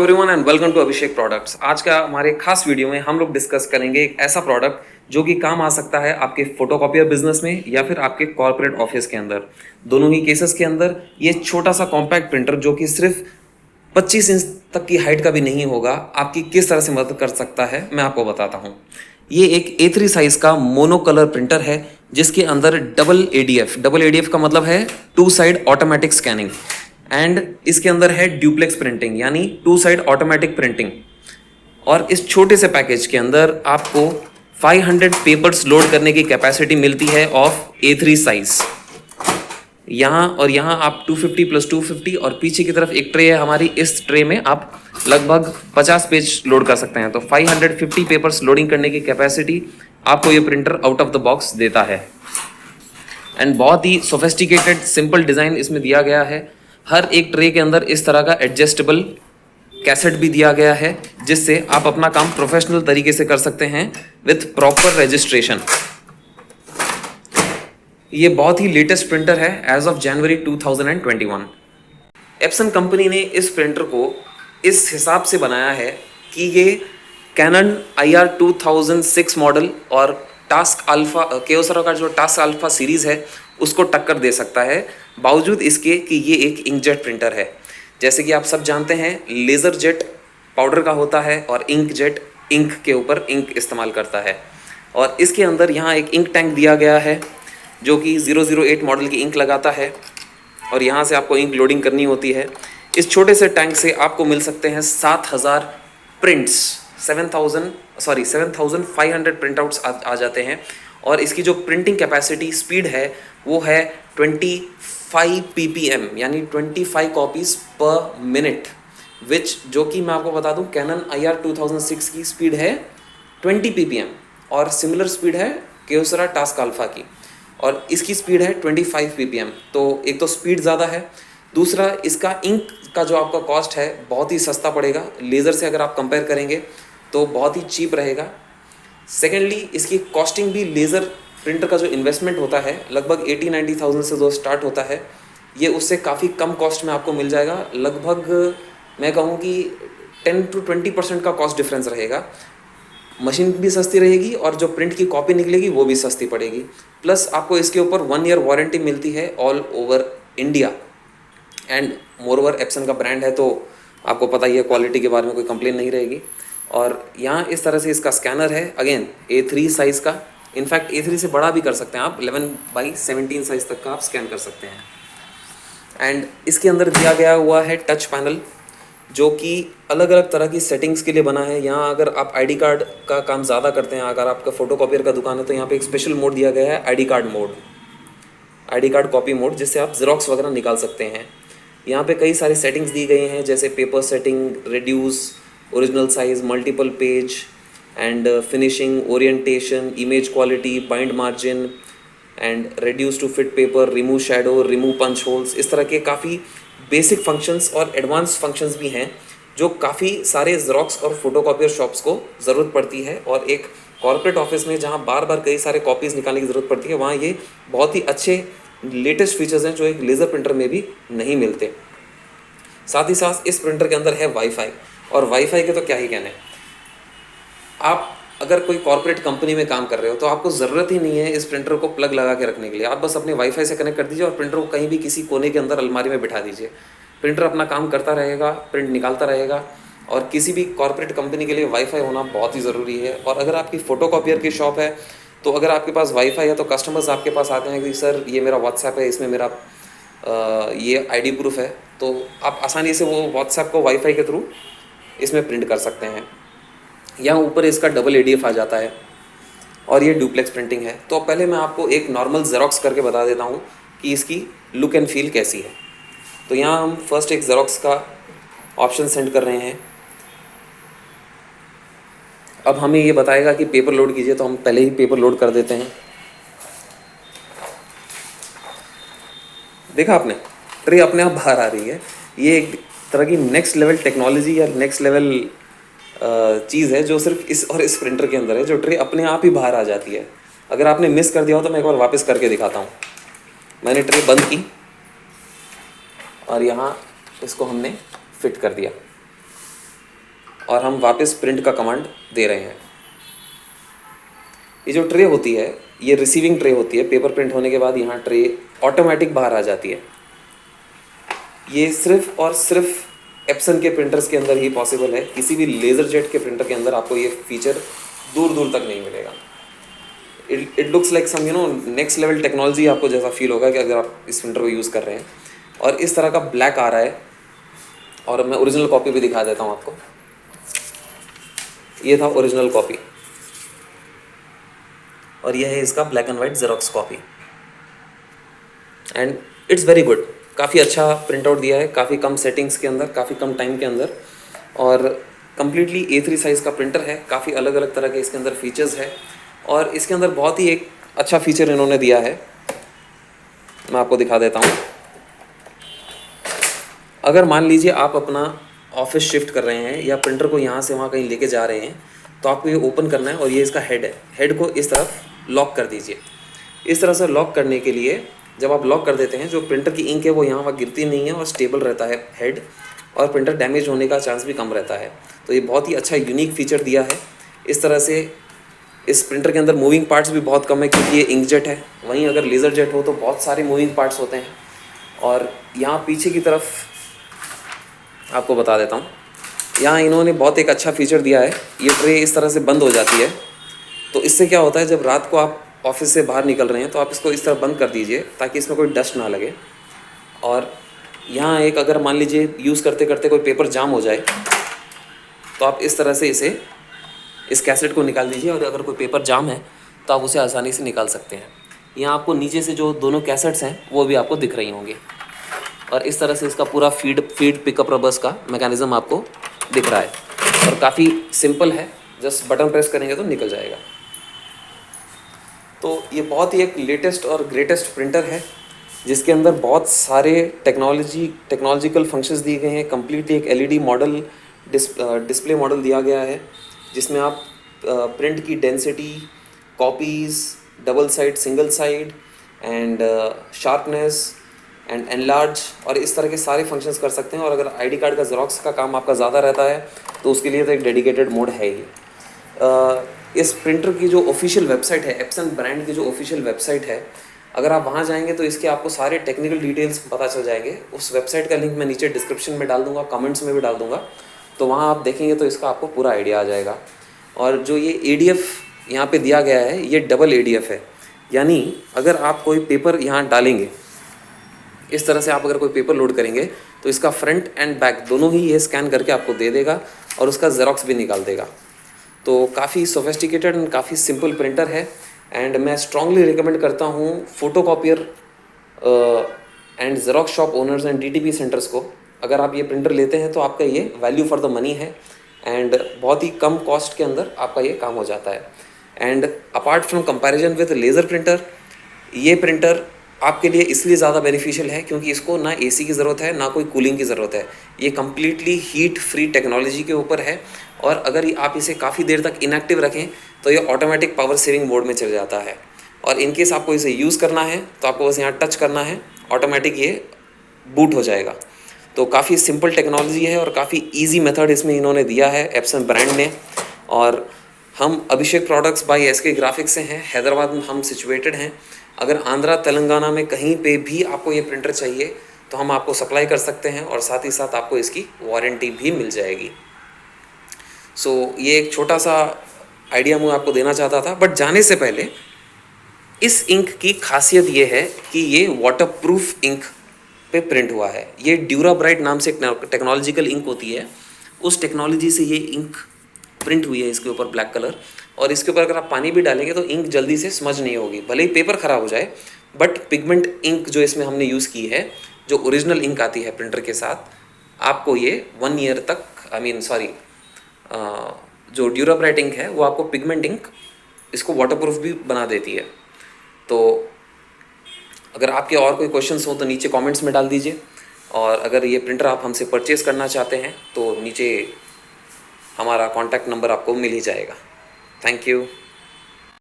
Everyone and welcome to Abhishek products. आज का हमारे खास वीडियो में हम लोग डिस्कस करेंगे एक ऐसा प्रोडक्ट जो कि काम आ सकता है आपके फोटोकॉपियर बिजनेस में या फिर आपके कॉर्पोरेट ऑफिस के अंदर। दोनों ही केसेस के अंदर ये छोटा सा कॉम्पैक्ट प्रिंटर जो कि सिर्फ 25 इंच तक की हाइट का भी नहीं होगा, आपकी किस तरह से मदद कर सकता है मैं आपको बताता हूँ। ये एक A3 साइज का मोनो कलर प्रिंटर है जिसके अंदर डबल ADF का मतलब है two side automatic scanning, and इसके अंदर है ड्यूप्लेक्स प्रिंटिंग यानी टू साइड ऑटोमेटिक प्रिंटिंग। और इस छोटे से पैकेज के अंदर आपको 500 पेपर्स लोड करने की कैपेसिटी मिलती है ऑफ A3 साइज। यहाँ आप 250 + 250 और पीछे की तरफ एक ट्रे है हमारी, इस ट्रे में आप लगभग 50 पेज लोड कर सकते हैं। तो 550 पेपर्स लोडिंग करने की कैपेसिटी आपको ये printer out of the box देता है। एंड बहुत ही सोफिस्टिकेटेड सिंपल डिज़ाइन इसमें दिया गया है। हर एक ट्रे के अंदर इस तरह का एडजस्टेबल कैसेट भी दिया गया है जिससे आप अपना काम प्रोफेशनल तरीके से कर सकते हैं विथ प्रॉपर रजिस्ट्रेशन। ये बहुत ही लेटेस्ट प्रिंटर है as of January 2021। Epson company ने इस प्रिंटर को इस हिसाब से बनाया है कि ये कैनन IR 2006 मॉडल और टास्क अल्फा केयोसरा का जो टास्क अल्फा सीरीज़ है उसको टक्कर दे सकता है, बावजूद इसके कि ये एक इंकजेट प्रिंटर है। जैसे कि आप सब जानते हैं लेज़र जेट पाउडर का होता है और इंक जेट इंक के ऊपर इंक इस्तेमाल करता है। और इसके अंदर यहाँ एक इंक टैंक दिया गया है जो कि 008 मॉडल की इंक लगाता है और यहाँ से आपको इंक लोडिंग करनी होती है। इस छोटे से टैंक से आपको मिल सकते हैं 7000 प्रिंट्स, 7500 प्रिंट आउट्स आ जाते हैं। और इसकी जो प्रिंटिंग कैपेसिटी स्पीड है वो है 25 ppm यानी 25 कॉपीज़ पर मिनट, विच जो कि मैं आपको बता दूं कैनन IR 2006 की स्पीड है 20 ppm और सिमिलर स्पीड है केयोसरा टास्क अल्फा की, और इसकी स्पीड है 25 ppm। तो एक तो स्पीड ज़्यादा है, दूसरा इसका इंक का जो आपका कॉस्ट है बहुत ही सस्ता पड़ेगा। लेज़र से अगर आप कंपेयर करेंगे तो बहुत ही चीप रहेगा। सेकेंडली इसकी कॉस्टिंग भी, लेज़र प्रिंटर का जो इन्वेस्टमेंट होता है लगभग 80-90,000 से जो स्टार्ट होता है, ये उससे काफ़ी कम कॉस्ट में आपको मिल जाएगा। लगभग मैं कहूँ कि 10 to 20% का कॉस्ट डिफरेंस रहेगा। मशीन भी सस्ती रहेगी और जो प्रिंट की कॉपी निकलेगी वो भी सस्ती पड़ेगी। प्लस आपको इसके ऊपर 1 ईयर वारंटी मिलती है all over India. And moreover Epson का ब्रांड है तो आपको पता ही है क्वालिटी के बारे में कोई कंप्लेन नहीं रहेगी। और यहाँ इस तरह से इसका स्कैनर है, अगेन A3 साइज़ का। इनफैक्ट A3 से बड़ा भी कर सकते हैं आप, 11/17 साइज़ तक का आप स्कैन कर सकते हैं। एंड इसके अंदर दिया गया हुआ है टच पैनल जो कि अलग अलग तरह की सेटिंग्स के लिए बना है। यहाँ अगर आप ID कार्ड का काम ज़्यादा करते हैं, अगर आपका फोटोकॉपियर का दुकान है तो यहाँ पे एक स्पेशल मोड दिया गया है ID card mode, ID card copy mode, जिससे आप ज़ेरॉक्स वगैरह निकाल सकते हैं। यहाँ पे कई सारी सेटिंग्स दी गई हैं जैसे paper setting, reduce, original size, multiple page and finishing, orientation, image quality, bind margin and reduce to fit paper, remove shadow, remove punch holes. इस तरह के काफ़ी बेसिक फंक्शंस और एडवांस फंक्शंस भी हैं जो काफ़ी सारे ज़ेरॉक्स और फोटोकॉपियर शॉप्स को ज़रूरत पड़ती है। और एक कॉर्पोरेट ऑफिस में जहाँ बार बार कई सारे कॉपीज़ निकालने की ज़रूरत पड़ती है, वहाँ ये बहुत ही अच्छे लेटेस्ट फीचर्स हैं जो एक लेज़र प्रिंटर में भी नहीं मिलते। साथ ही साथ इस प्रिंटर के अंदर है वाईफाई, और वाईफाई के तो क्या ही कहने। आप अगर कोई कॉर्पोरेट कंपनी में काम कर रहे हो तो आपको ज़रूरत ही नहीं है इस प्रिंटर को प्लग लगा के रखने के लिए। आप बस अपने वाईफाई से कनेक्ट कर दीजिए और प्रिंटर को कहीं भी किसी कोने के अंदर अलमारी में बिठा दीजिए। प्रिंटर अपना काम करता रहेगा, प्रिंट निकालता रहेगा। और किसी भी कॉर्पोरेट कंपनी के लिए वाईफाई होना बहुत ही ज़रूरी है। और अगर आपकी फ़ोटोकॉपियर की शॉप है तो अगर आपके पास वाईफाई है तो कस्टमर्स आपके पास आते हैं कि सर ये मेरा व्हाट्सएप है, इसमें मेरा ये ID प्रूफ है, तो आप आसानी से वो व्हाट्सएप को वाईफाई के थ्रू इसमें प्रिंट कर सकते हैं। यहाँ ऊपर इसका डबल ADF आ जाता है और ये डुप्लेक्स प्रिंटिंग है। तो पहले मैं आपको एक नॉर्मल ज़ेरॉक्स करके बता देता हूँ कि इसकी लुक एंड फील कैसी है। तो यहाँ हम फर्स्ट एक ज़ेरॉक्स का ऑप्शन सेंड कर रहे हैं। अब हमें ये बताएगा कि पेपर लोड कीजिए, तो हम पहले ही पेपर लोड कर देते हैं। देखा आपने, ट्रे अपने आप बाहर आ रही है। ये एक तरह की नेक्स्ट लेवल टेक्नोलॉजी या नेक्स्ट लेवल चीज़ है जो सिर्फ इस प्रिंटर के अंदर है, जो ट्रे अपने आप ही बाहर आ जाती है। अगर आपने मिस कर दिया हो तो मैं एक बार वापस करके दिखाता हूँ। मैंने ट्रे बंद की और यहाँ इसको हमने फिट कर दिया। और हम वापस प्रिंट का कमांड दे रहे हैं। ये जो ट्रे होती है ये रिसीविंग ट्रे होती है। पेपर प्रिंट होने के बाद यहाँ ट्रे ऑटोमेटिक बाहर आ जाती है। ये सिर्फ और सिर्फ एप्सन के प्रिंटर्स के अंदर ही पॉसिबल है। किसी भी लेज़र जेट के प्रिंटर के अंदर आपको ये फीचर दूर दूर तक नहीं मिलेगा। It looks like some next level technology आपको जैसा फील होगा कि अगर आप इस प्रिंटर को यूज़ कर रहे हैं। और इस तरह का ब्लैक आ रहा है, और मैं ओरिजिनल कॉपी भी दिखा देता हूँ आपको। ये था ओरिजिनल कॉपी और यह है इसका black and white xerox copy, and it's very good. काफ़ी अच्छा प्रिंट आउट दिया है, काफ़ी कम सेटिंग्स के अंदर, काफ़ी कम टाइम के अंदर, और कम्प्लीटली A3 साइज़ का प्रिंटर है। काफ़ी अलग अलग तरह के इसके अंदर फीचर्स है, और इसके अंदर बहुत ही एक अच्छा फीचर इन्होंने दिया है, मैं आपको दिखा देता हूँ। अगर मान लीजिए आप अपना ऑफिस शिफ्ट कर रहे हैं या प्रिंटर को यहाँ से वहाँ कहीं लेके जा रहे हैं, तो आपको ये ओपन करना है, और ये इसका हेड है। हेड को इस तरफ लॉक कर दीजिए। इस तरह से लॉक करने के लिए जब आप लॉक कर देते हैं, जो प्रिंटर की इंक है वो यहाँ वहाँ गिरती नहीं है और स्टेबल रहता है हेड, और प्रिंटर डैमेज होने का चांस भी कम रहता है। तो ये बहुत ही अच्छा यूनिक फीचर दिया है। इस तरह से इस प्रिंटर के अंदर मूविंग पार्ट्स भी बहुत कम है, क्योंकि ये इंकजेट है। वहीं अगर लेज़र जेट हो तो बहुत सारे मूविंग पार्ट्स होते हैं। और यहाँ पीछे की तरफ आपको बता देता हूँ, यहाँ इन्होंने बहुत एक अच्छा फीचर दिया है। ये ट्रे इस तरह से बंद हो जाती है, तो इससे क्या होता है, जब रात को आप ऑफिस से बाहर निकल रहे हैं तो आप इसको इस तरह बंद कर दीजिए ताकि इसमें कोई डस्ट ना लगे। और यहाँ एक अगर मान लीजिए यूज़ करते करते कोई पेपर जाम हो जाए, तो आप इस तरह से इस कैसेट को निकाल दीजिए, और अगर कोई पेपर जाम है तो आप उसे आसानी से निकाल सकते हैं। यहाँ आपको नीचे से जो दोनों कैसेट्स हैं वो भी आपको दिख रही होंगी, और इस तरह से इसका पूरा फीड पिकअप रबर्स का मैकेनिज़्म आपको दिख रहा है, और काफ़ी सिंपल है। जस्ट बटन प्रेस करेंगे तो निकल जाएगा। तो ये बहुत ही एक लेटेस्ट और ग्रेटेस्ट प्रिंटर है, जिसके अंदर बहुत सारे टेक्नोलॉजिकल फंक्शंस दिए गए हैं। कम्प्लीटली एक LED मॉडल डिस्प्ले मॉडल दिया गया है, जिसमें आप प्रिंट की density, copies, double side, single side, and sharpness and enlarge, और इस तरह के सारे फंक्शंस कर सकते हैं। और अगर ID कार्ड का ज़ेरॉक्स का काम आपका ज़्यादा रहता है तो उसके लिए तो एक डेडिकेटेड मोड है ही। इस प्रिंटर की जो ऑफिशियल वेबसाइट है, एप्सन ब्रांड की जो ऑफिशियल वेबसाइट है, अगर आप वहाँ जाएंगे तो इसके आपको सारे टेक्निकल डिटेल्स पता चल जाएंगे। उस वेबसाइट का लिंक मैं नीचे डिस्क्रिप्शन में डाल दूँगा, कमेंट्स में भी डाल दूँगा, तो वहाँ आप देखेंगे तो इसका आपको पूरा आइडिया आ जाएगा। और जो ये ADF यहाँ पे दिया गया है, ये डबल ADF है, यानी अगर आप कोई पेपर यहाँ डालेंगे, इस तरह से आप अगर कोई पेपर लोड करेंगे तो इसका फ्रंट एंड बैक दोनों ही ये स्कैन करके आपको दे देगा, और उसका ज़ेरॉक्स भी निकाल देगा। तो काफ़ी सोफिस्टिकेटेड एंड काफ़ी सिंपल प्रिंटर है, एंड मैं स्ट्रांगली रिकमेंड करता हूँ photocopier and xerox shop owners and DTP centres को। अगर आप ये प्रिंटर लेते हैं तो आपका ये वैल्यू फॉर द मनी है, एंड बहुत ही कम कॉस्ट के अंदर आपका ये काम हो जाता है। And apart from comparison with laser printer, ये प्रिंटर आपके लिए इसलिए ज़्यादा बेनिफिशियल है क्योंकि इसको ना AC की ज़रूरत है, ना कोई कूलिंग की ज़रूरत है। ये कम्प्लीटली हीट फ्री टेक्नोलॉजी के ऊपर है, और अगर आप इसे काफ़ी देर तक इनएक्टिव रखें तो ये ऑटोमेटिक पावर सेविंग मोड में चल जाता है। और इनकेस आपको इसे यूज़ करना है तो आपको बस यहाँ टच करना है, ऑटोमेटिक ये बूट हो जाएगा। तो काफ़ी सिंपल टेक्नोलॉजी है और काफ़ी ईजी मेथड इसमें इन्होंने दिया है एप्सन ब्रांड ने। और हम अभिषेक प्रोडक्ट्स बाय SK ग्राफिक्स से हैं, हैदराबाद में हम सिचुएटेड हैं। अगर आंध्रा तेलंगाना में कहीं पे भी आपको ये प्रिंटर चाहिए तो हम आपको सप्लाई कर सकते हैं, और साथ ही साथ आपको इसकी वारंटी भी मिल जाएगी। सो ये एक छोटा सा आइडिया मैं आपको देना चाहता था। बट जाने से पहले, इस इंक की खासियत ये है कि ये वाटरप्रूफ इंक पे प्रिंट हुआ है। ये ड्यूराब्राइट नाम से टेक्नोलॉजिकल इंक होती है, उस टेक्नोलॉजी से ये इंक प्रिंट हुई है इसके ऊपर ब्लैक कलर। और इसके ऊपर अगर आप पानी भी डालेंगे तो इंक जल्दी से स्मज नहीं होगी, भले ही पेपर ख़राब हो जाए, बट पिगमेंट इंक जो इसमें हमने यूज़ की है, जो ओरिजिनल इंक आती है प्रिंटर के साथ, आपको ये 1 ईयर तक, जो ड्यूराब्राइट इंक है वो आपको पिगमेंट इंक इसको वाटरप्रूफ भी बना देती है। तो अगर आपके और कोई क्वेश्चंस हो तो नीचे कमेंट्स में डाल दीजिए, और अगर ये प्रिंटर आप हमसे परचेज़ करना चाहते हैं तो नीचे हमारा कॉन्टैक्ट नंबर आपको मिल ही जाएगा। Thank you.